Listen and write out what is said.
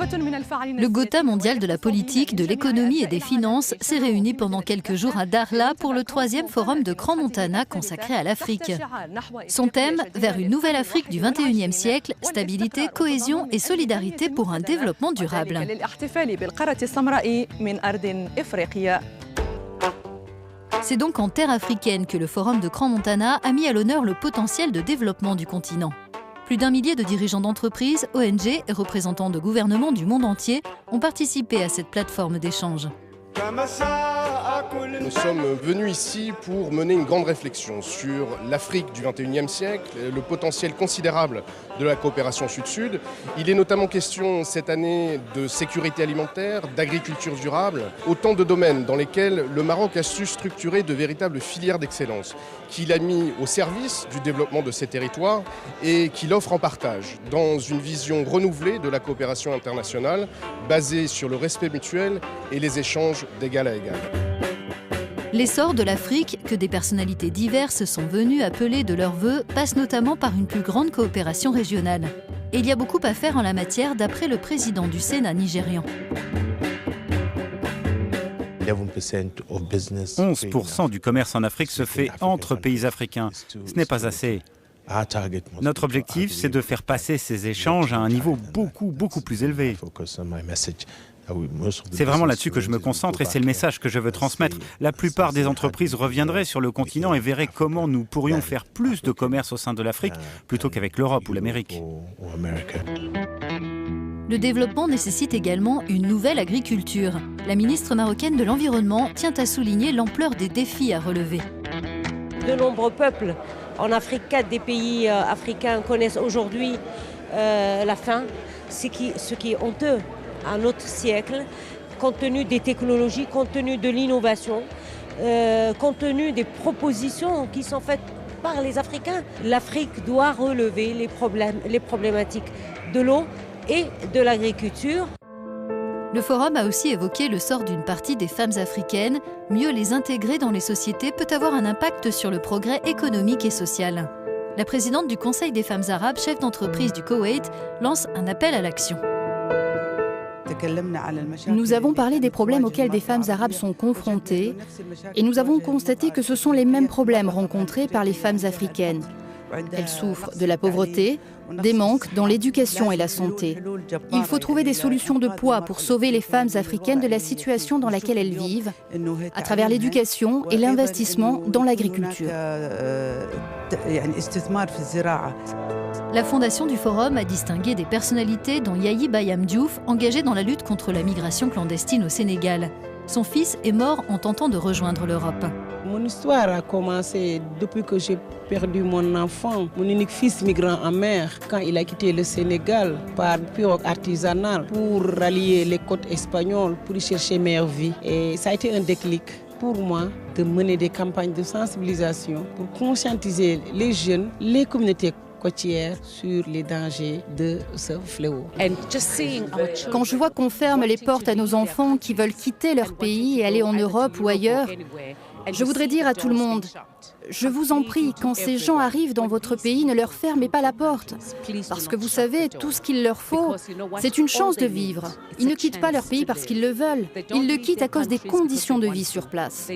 Le Gotha mondial de la politique, de l'économie et des finances s'est réuni pendant quelques jours à Dakhla pour le 3e forum de Crans-Montana consacré à l'Afrique. Son thème, vers une nouvelle Afrique du XXIe siècle, stabilité, cohésion et solidarité pour un développement durable. C'est donc en terre africaine que le forum de Crans-Montana a mis à l'honneur le potentiel de développement du continent. Plus d'1 millier de dirigeants d'entreprises, ONG et représentants de gouvernements du monde entier ont participé à cette plateforme d'échange. Nous sommes venus ici pour mener une grande réflexion sur l'Afrique du XXIe siècle, le potentiel considérable de la coopération sud-sud. Il est notamment question cette année de sécurité alimentaire, d'agriculture durable, autant de domaines dans lesquels le Maroc a su structurer de véritables filières d'excellence, qu'il a mis au service du développement de ces territoires et qu'il offre en partage dans une vision renouvelée de la coopération internationale basée sur le respect mutuel et les échanges d'égal à égal. L'essor de l'Afrique, que des personnalités diverses sont venues appeler de leurs vœux, passe notamment par une plus grande coopération régionale. Et il y a beaucoup à faire en la matière, d'après le président du Sénat nigérian. 11% du commerce en Afrique se fait entre pays africains. Ce n'est pas assez. Notre objectif, c'est de faire passer ces échanges à un niveau beaucoup plus élevé. C'est vraiment là-dessus que je me concentre et c'est le message que je veux transmettre. La plupart des entreprises reviendraient sur le continent et verraient comment nous pourrions faire plus de commerce au sein de l'Afrique plutôt qu'avec l'Europe ou l'Amérique. Le développement nécessite également une nouvelle agriculture. La ministre marocaine de l'Environnement tient à souligner l'ampleur des défis à relever. De nombreux peuples en Afrique, 4 des pays africains connaissent aujourd'hui la faim, ce qui est honteux à notre siècle, compte tenu des technologies, compte tenu de l'innovation, compte tenu des propositions qui sont faites par les Africains. L'Afrique doit relever les problématiques de l'eau et de l'agriculture. Le forum a aussi évoqué le sort d'une partie des femmes africaines. Mieux les intégrer dans les sociétés peut avoir un impact sur le progrès économique et social. La présidente du Conseil des femmes arabes, chef d'entreprise du Koweït, lance un appel à l'action. Nous avons parlé des problèmes auxquels des femmes arabes sont confrontées et nous avons constaté que ce sont les mêmes problèmes rencontrés par les femmes africaines. Elles souffrent de la pauvreté, des manques dans l'éducation et la santé. Il faut trouver des solutions de poids pour sauver les femmes africaines de la situation dans laquelle elles vivent, à travers l'éducation et l'investissement dans l'agriculture. La fondation du Forum a distingué des personnalités dont Yahi Bayam Diouf, engagé dans la lutte contre la migration clandestine au Sénégal. Son fils est mort en tentant de rejoindre l'Europe. Mon histoire a commencé depuis que j'ai perdu mon enfant, mon unique fils migrant en mer, quand il a quitté le Sénégal par pirogue artisanale pour rallier les côtes espagnoles pour y chercher meilleure vie. Et ça a été un déclic pour moi de mener des campagnes de sensibilisation pour conscientiser les jeunes, les communautés côtières sur les dangers de ce fléau. Quand je vois qu'on ferme les portes à nos enfants qui veulent quitter leur pays et aller en Europe ou ailleurs, je voudrais dire à tout le monde, je vous en prie, quand ces gens arrivent dans votre pays, ne leur fermez pas la porte. Parce que vous savez, tout ce qu'il leur faut, c'est une chance de vivre. Ils ne quittent pas leur pays parce qu'ils le veulent. Ils le quittent à cause des conditions de vie sur place.